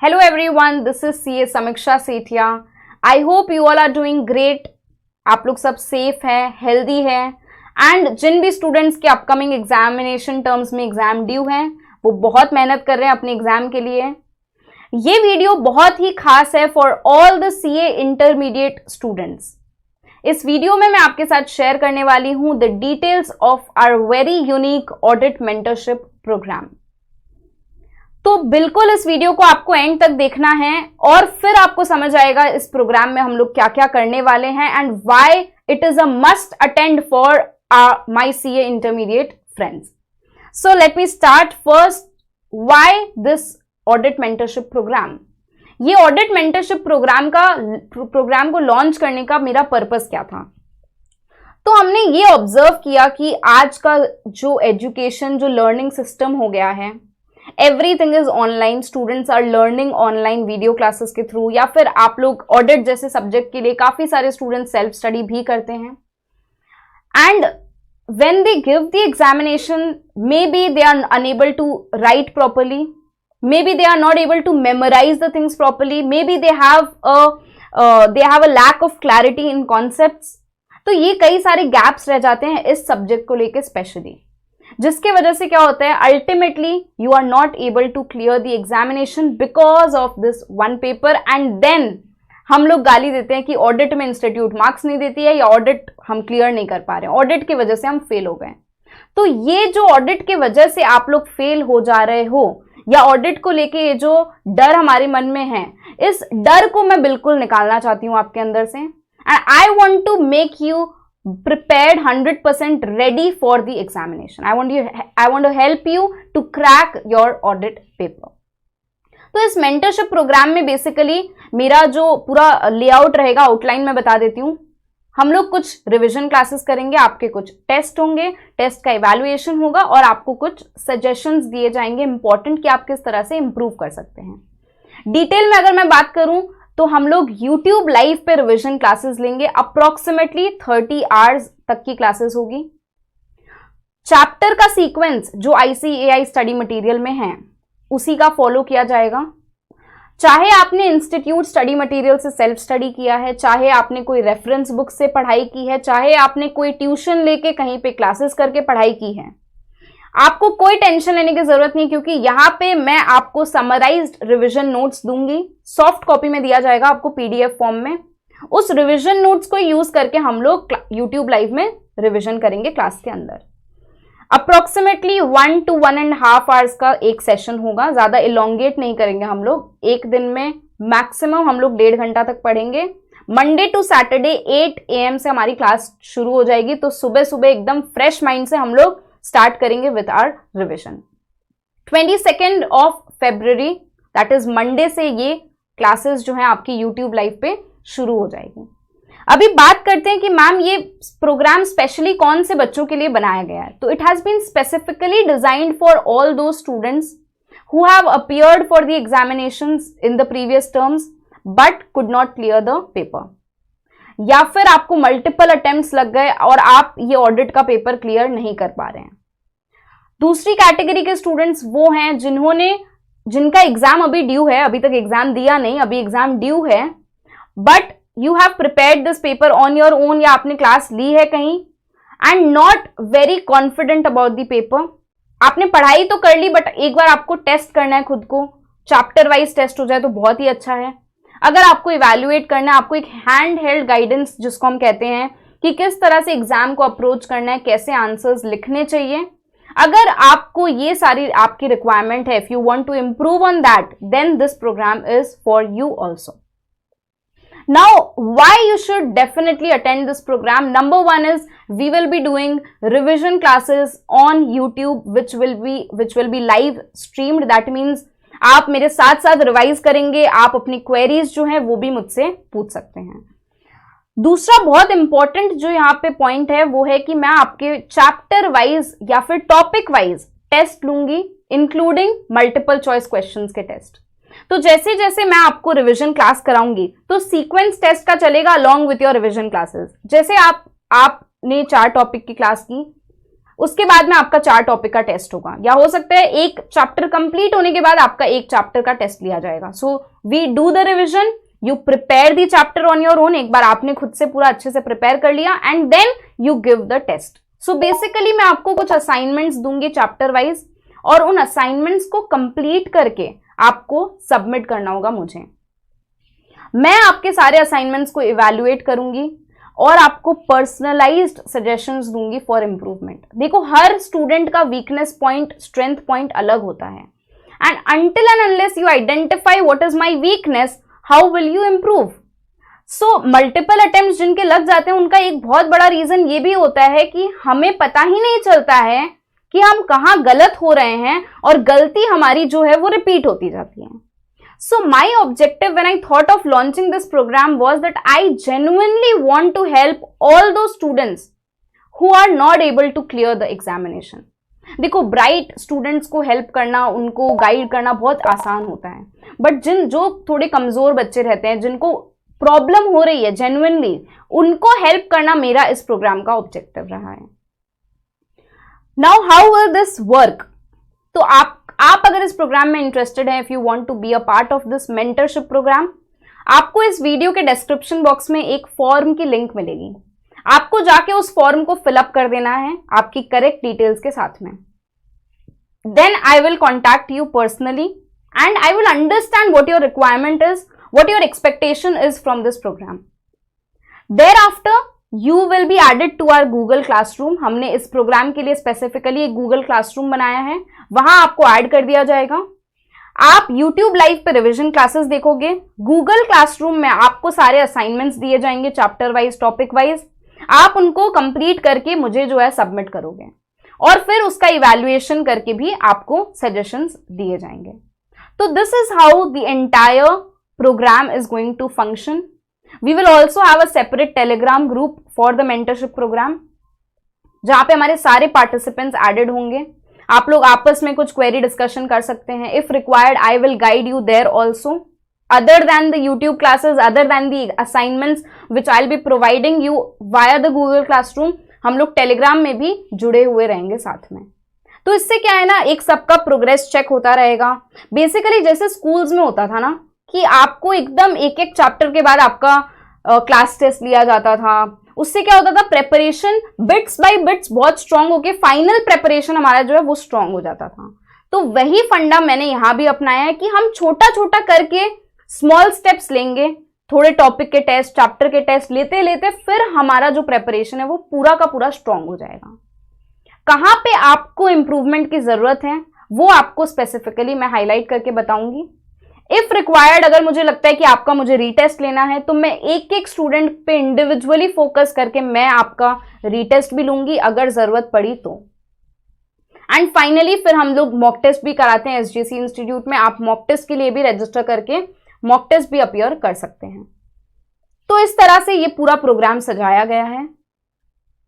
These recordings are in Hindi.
Hello everyone, this is CA Samiksha Sethia. I hope you all are doing great. आप लोग सब सेफ हैं, हेल्दी हैं एंड जिन भी स्टूडेंट्स के अपकमिंग एग्जामिनेशन टर्म्स में एग्जाम ड्यू हैं वो बहुत मेहनत कर रहे हैं अपने एग्जाम के लिए। ये वीडियो बहुत ही खास है for all the CA intermediate students. इस वीडियो में मैं आपके साथ शेयर करने वाली हूं the details of our very unique audit mentorship programme. तो बिल्कुल इस वीडियो को आपको एंड तक देखना है और फिर आपको समझ आएगा इस प्रोग्राम में हम लोग क्या क्या करने वाले हैं and why it is a must attend for my CA intermediate friends. So let me start first, why this audit mentorship programme. ये ऑडिट मेंटरशिप प्रोग्राम को लॉन्च करने का मेरा पर्पस क्या था। तो हमने ये ऑब्जर्व किया कि आज का जो एजुकेशन, जो लर्निंग सिस्टम हो गया है, everything is online. Students are learning online video classes के थ्रू, या फिर आप लोग ऑडिट जैसे सब्जेक्ट के लिए काफी सारे स्टूडेंट्स सेल्फ स्टडी भी करते हैं and when they give the examination maybe they are unable to write properly, maybe they are not able to memorise the things properly, maybe they have a lack of clarity in concepts. तो ये कई सारे गैप्स रह जाते हैं इस सब्जेक्ट को लेकर स्पेशली, जिसके वजह से क्या होता है, ultimately you are not able to clear the examination because of this one paper and then हम लोग गाली देते हैं कि ऑडिट में इंस्टीट्यूट मार्क्स नहीं देती है या ऑडिट हम क्लियर नहीं कर पा रहे हैं, ऑडिट की वजह से हम फेल हो गए। तो ये जो ऑडिट की वजह से आप लोग फेल हो जा रहे हो या ऑडिट को लेके ये जो डर हमारे मन में है, इस डर को मैं बिल्कुल निकालना चाहती हूं आपके अंदर से and I want to make you prepared 100% ready for the examination. I want to help you to crack your audit paper. तो इस मेंटरशिप प्रोग्राम में बेसिकली मेरा जो पूरा लेआउट रहेगा, आउटलाइन में बता देती हूँ। हम लोग कुछ रिवीजन क्लासेस करेंगे, आपके कुछ टेस्ट होंगे, टेस्ट का इवैल्यूएशन होगा और आपको कुछ सजेशंस दिए जाएंगे इंपॉर्टेंट कि आप किस तरह से इंप्रूव कर सकते हैं। डिटेल में अगर मैं बात करूं तो हम लोग YouTube लाइव पे रिवीजन क्लासेस लेंगे, अप्रोक्सीमेटली 30 आवर्स तक की क्लासेस होगी। चैप्टर का सीक्वेंस जो ICAI स्टडी मटेरियल में है उसी का फॉलो किया जाएगा। चाहे आपने इंस्टीट्यूट स्टडी मटेरियल से सेल्फ स्टडी किया है, चाहे आपने कोई रेफरेंस बुक से पढ़ाई की है, चाहे आपने कोई ट्यूशन लेके कहीं पे क्लासेस करके पढ़ाई की है, आपको कोई टेंशन लेने की जरूरत नहीं, क्योंकि यहाँ पे मैं आपको समराइज्ड रिवीजन नोट्स दूंगी। सॉफ्ट कॉपी में दिया जाएगा आपको PDF फॉर्म में। उस रिवीजन नोट्स को यूज करके हम लोग YouTube लाइव में रिवीजन करेंगे क्लास के अंदर। अप्रोक्सीमेटली 1 to 1.5 आवर्स का एक सेशन होगा, ज्यादा इलोंगेट नहीं करेंगे हम लोग। एक दिन में मैक्सिमम हम लोग 1.5 घंटा तक पढ़ेंगे। मंडे टू सैटरडे 8 AM से हमारी क्लास शुरू हो जाएगी, तो सुबह सुबह एकदम फ्रेश माइंड से हम लोग स्टार्ट करेंगे with our revision. 22 of February that is Monday से ये क्लासेस जो हैं आपकी YouTube लाइव पे शुरू हो जाएगी। अभी बात करते हैं कि मैम ये प्रोग्राम स्पेशली कौन से बच्चों के लिए बनाया गया है। तो it has been specifically designed for all those students who have appeared for the examinations in the previous terms but could not clear the paper, या फिर आपको मल्टीपल अटेम्प्ट्स लग गए और आप ये ऑडिट का पेपर क्लियर नहीं कर पा रहे हैं। दूसरी कैटेगरी के स्टूडेंट्स वो हैं जिनका एग्जाम अभी ड्यू है, अभी तक एग्जाम दिया नहीं, अभी एग्जाम ड्यू है, but you have prepared this paper on your own, या आपने क्लास ली है कहीं and not very confident about the paper. आपने पढ़ाई तो कर ली बट एक बार आपको टेस्ट करना है खुद को, चैप्टर वाइज टेस्ट हो जाए तो बहुत ही अच्छा है। अगर आपको इवैल्यूएट करना है, आपको एक हैंड हेल्ड गाइडेंस जिसको हम कहते हैं कि किस तरह से एग्जाम को अप्रोच करना है, कैसे आंसर्स लिखने चाहिए, अगर आपको ये सारी आपकी रिक्वायरमेंट है, if you want to improve on that, then this programme is for you also. Now why you should definitely attend this programme. Number 1 is we will be doing revision classes on YouTube which will be live streamed. That means आप मेरे साथ साथ रिवाइज करेंगे, आप अपनी क्वेरीज जो हैं वो भी मुझसे पूछ सकते हैं। दूसरा बहुत इंपॉर्टेंट जो यहाँ पे पॉइंट है वो है कि मैं आपके चैप्टर वाइज या फिर टॉपिक वाइज टेस्ट लूंगी, इंक्लूडिंग मल्टीपल चॉइस क्वेश्चंस के टेस्ट। तो जैसे जैसे मैं आपको रिवीजन क्लास कराऊंगी तो सीक्वेंस टेस्ट का चलेगा along with your revision classes. जैसे आपने 4 टॉपिक की क्लास की, उसके बाद में आपका 4 टॉपिक का टेस्ट होगा, या हो सकता है एक चैप्टर कंप्लीट होने के बाद आपका एक चैप्टर का टेस्ट लिया जाएगा। So we do the revision, you prepare the chapter on your own, एक बार आपने खुद से पूरा अच्छे से प्रिपेयर कर लिया and then you give the test. So basically मैं आपको कुछ असाइनमेंट्स दूंगी चैप्टर वाइज, और उन असाइनमेंट्स को कंप्लीट करके आपको सबमिट करना होगा मुझे। मैं आपके सारे असाइनमेंट्स को इवैल्यूएट करूंगी और आपको पर्सनलाइज्ड सजेशंस दूंगी फॉर इम्प्रूवमेंट। देखो, हर स्टूडेंट का वीकनेस पॉइंट, स्ट्रेंथ पॉइंट अलग होता है, and until and unless you identify what is my weakness, how will you improve. So multiple attempts जिनके लग जाते हैं, उनका एक बहुत बड़ा रीजन ये भी होता है कि हमें पता ही नहीं चलता है कि हम कहाँ गलत हो रहे हैं, और गलती हमारी जो है वो रिपीट होती जाती है। So my objective when I thought of launching this program was that I genuinely want to help all those students who are not able to clear the examination. देखो, ब्राइट स्टूडेंट्स को हेल्प करना, उनको गाइड करना बहुत आसान होता है, बट जो थोड़े कमजोर बच्चे रहते हैं, जिनको प्रॉब्लम हो रही है जेन्युइनली, उनको हेल्प करना मेरा इस प्रोग्राम का ऑब्जेक्टिव रहा है। Now how will this work? तो आप अगर इस प्रोग्राम में इंटरेस्टेड हैं, if you want to be a part of this mentorship programme, आपको इस वीडियो के डिस्क्रिप्शन बॉक्स में एक फॉर्म की लिंक मिलेगी। आपको जाके उस फॉर्म को फिलअप कर देना है आपकी करेक्ट डिटेल्स के साथ में। Then I will contact you personally and I will understand what your requirement is, what your expectation is from this programme. Thereafter you will be added to our Google classroom. हमने इस प्रोग्राम के लिए स्पेसिफिकली एक गूगल क्लासरूम बनाया है, वहां आपको ऐड कर दिया जाएगा। आप YouTube लाइव पे रिवीजन क्लासेस देखोगे। गूगल क्लासरूम में आपको सारे असाइनमेंट्स दिए जाएंगे चैप्टर वाइज, टॉपिक वाइज। आप उनको कंप्लीट करके मुझे जो है सबमिट करोगे, और फिर उसका इवैल्यूएशन करके भी आपको सजेशंस दिए जाएंगे। तो this is how the entire programme is going to function. We will also have a separate Telegram group for the mentorship program, जहां पे हमारे सारे पार्टिसिपेंट्स एडेड होंगे। आप लोग आपस में कुछ क्वेरी डिस्कशन कर सकते हैं। If required I will guide you there also, other than the YouTube classes, other than the assignments which I will be providing you via the Google classroom. हम लोग टेलीग्राम में भी जुड़े हुए रहेंगे साथ में। तो इससे क्या है ना, एक सबका प्रोग्रेस चेक होता रहेगा। बेसिकली जैसे स्कूल्स में होता था ना कि आपको एकदम एक एक चैप्टर के बाद आपका क्लास टेस्ट लिया जाता था, उससे क्या होता था, प्रेपरेशन बिट्स बाय बिट्स बहुत स्ट्रांग होके फाइनल प्रेपरेशन हमारा जो है वो स्ट्रांग हो जाता था। तो वही फंडा मैंने यहां भी अपनाया है कि हम छोटा छोटा करके स्मॉल स्टेप्स लेंगे, थोड़े टॉपिक के टेस्ट, चैप्टर के टेस्ट लेते लेते फिर हमारा जो प्रेपरेशन है वो पूरा का पूरा स्ट्रांग हो जाएगा। कहां पे आपको इंप्रूवमेंट की जरूरत है वो आपको स्पेसिफिकली मैं हाईलाइट करके बताऊंगी। इफ रिक्वायर्ड, अगर मुझे लगता है कि आपका मुझे रीटेस्ट लेना है, तो मैं एक एक स्टूडेंट पे इंडिविजुअली फोकस करके मैं आपका रीटेस्ट भी लूंगी अगर जरूरत पड़ी तो। एंड फाइनली फिर हम लोग मॉक टेस्ट भी कराते हैं SGC इंस्टीट्यूट में। आप मॉक टेस्ट के लिए भी रजिस्टर करके मॉक टेस्ट भी अपीयर कर सकते हैं। तो इस तरह से ये पूरा प्रोग्राम सजाया गया है।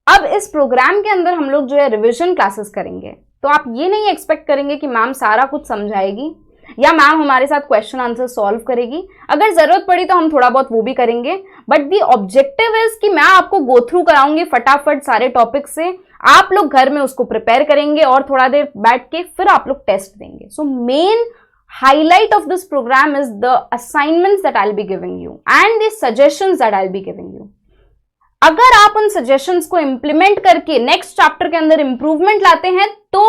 अब इस प्रोग्राम के अंदर हम लोग जो है रिविजन क्लासेस करेंगे। तो आप ये नहीं एक्सपेक्ट करेंगे कि मैम सारा कुछ समझाएगी या मैम हमारे साथ क्वेश्चन आंसर सॉल्व करेगी। अगर जरूरत पड़ी तो हम थोड़ा बहुत वो भी करेंगे, बट दी ऑब्जेक्टिव इज कि मैं आपको गो थ्रू कराऊंगी फटाफट सारे टॉपिक से। आप लोग घर में उसको प्रिपेयर करेंगे और थोड़ा देर बैठ के फिर आप लोग टेस्ट देंगे। So main highlight of this program is the assignments that I'll be giving you and the suggestions that I'll be giving you. अगर आप उन suggestions को implement करके next chapter के अंदर improvement लाते हैं तो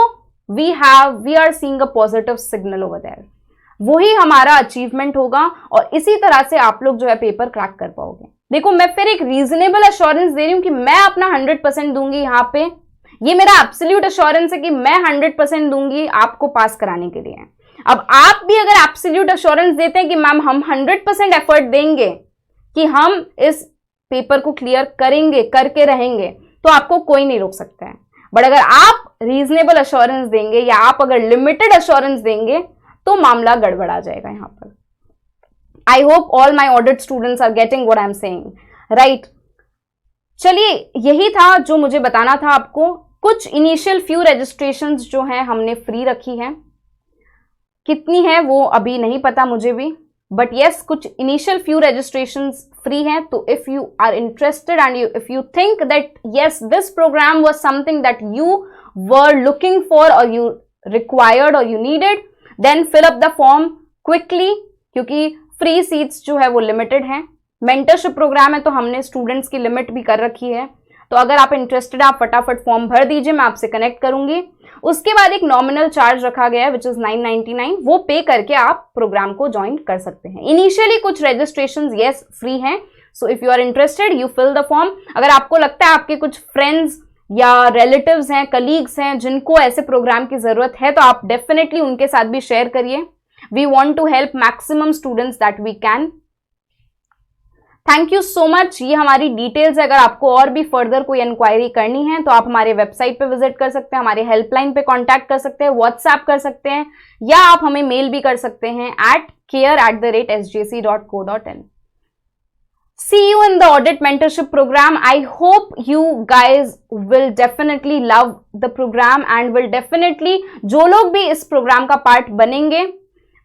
we are seeing a positive signal over there. वही हमारा achievement होगा और इसी तरह से आप लोग जो है पेपर क्रैक कर पाओगे। देखो, मैं फिर एक reasonable assurance दे रही हूं कि मैं अपना 100% दूंगी यहाँ पे। ये मेरा absolute assurance है कि मैं 100% दूंगी आपको पास कराने के लिए। अब आप भी अगर एब्सोल्यूट एश्योरेंस देते हैं कि मैम हम 100% एफर्ट देंगे कि हम इस पेपर को क्लियर करेंगे, करके रहेंगे, तो आपको कोई नहीं रोक सकता है। बट अगर आप रीजनेबल एश्योरेंस देंगे या आप अगर लिमिटेड एश्योरेंस देंगे तो मामला गड़बड़ा जाएगा यहां पर। I hope all my audit students are getting what I am saying, right. चलिए, यही था जो मुझे बताना था आपको। कुछ इनिशियल फ्यू रजिस्ट्रेशंस जो हैं हमने फ्री रखी हैं, कितनी है वो अभी नहीं पता मुझे भी, बट यस कुछ इनिशियल फ्यू रजिस्ट्रेशंस फ्री हैं। तो if you are interested and if you think that yes this programme was something that you were looking for or you required or you needed, then fill up the form quickly, क्योंकि फ्री सीट्स जो है वो लिमिटेड हैं। मेंटरशिप प्रोग्राम है तो हमने स्टूडेंट्स की लिमिट भी कर रखी है, तो अगर आप इंटरेस्टेड आप फटाफट फॉर्म भर दीजिए, मैं आपसे कनेक्ट करूंगी। उसके बाद एक नॉमिनल चार्ज रखा गया है विच इज 999, वो पे करके आप प्रोग्राम को ज्वाइन कर सकते हैं। इनिशियली कुछ रजिस्ट्रेशन यस फ्री हैं, so if you are interested you fill the form. अगर आपको लगता है आपके कुछ फ्रेंड्स या रिलेटिव्स हैं, कलीग्स हैं जिनको ऐसे प्रोग्राम की जरूरत है, तो आप डेफिनेटली उनके साथ भी शेयर करिए। We want to help maximum students that we can. Thank you so much. ये हमारी डिटेल्स है। अगर आपको और भी फर्दर कोई इंक्वायरी करनी है तो आप हमारे वेबसाइट पे विजिट कर सकते हैं, हमारे हेल्पलाइन पे कांटेक्ट कर सकते हैं, व्हाट्सएप कर सकते हैं, या आप हमें मेल भी कर सकते हैं at care@sjc.co.in। See you in the audit mentorship program. I hope you guys will definitely love the program and will definitely, जो लोग भी इस प्रोग्राम का पार्ट बनेंगे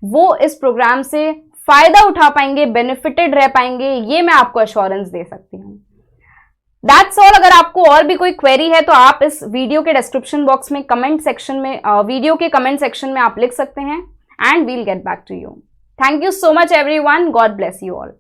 वो इस प्रोग्राम से फायदा उठा पाएंगे, बेनिफिटेड रह पाएंगे, ये मैं आपको एश्योरेंस दे सकती हूँ। That's all. अगर आपको और भी कोई क्वेरी है तो आप इस वीडियो के डिस्क्रिप्शन बॉक्स में कमेंट सेक्शन में वीडियो के कमेंट सेक्शन में आप लिख सकते हैं and we'll get back to you. Thank you so much everyone. God bless you all.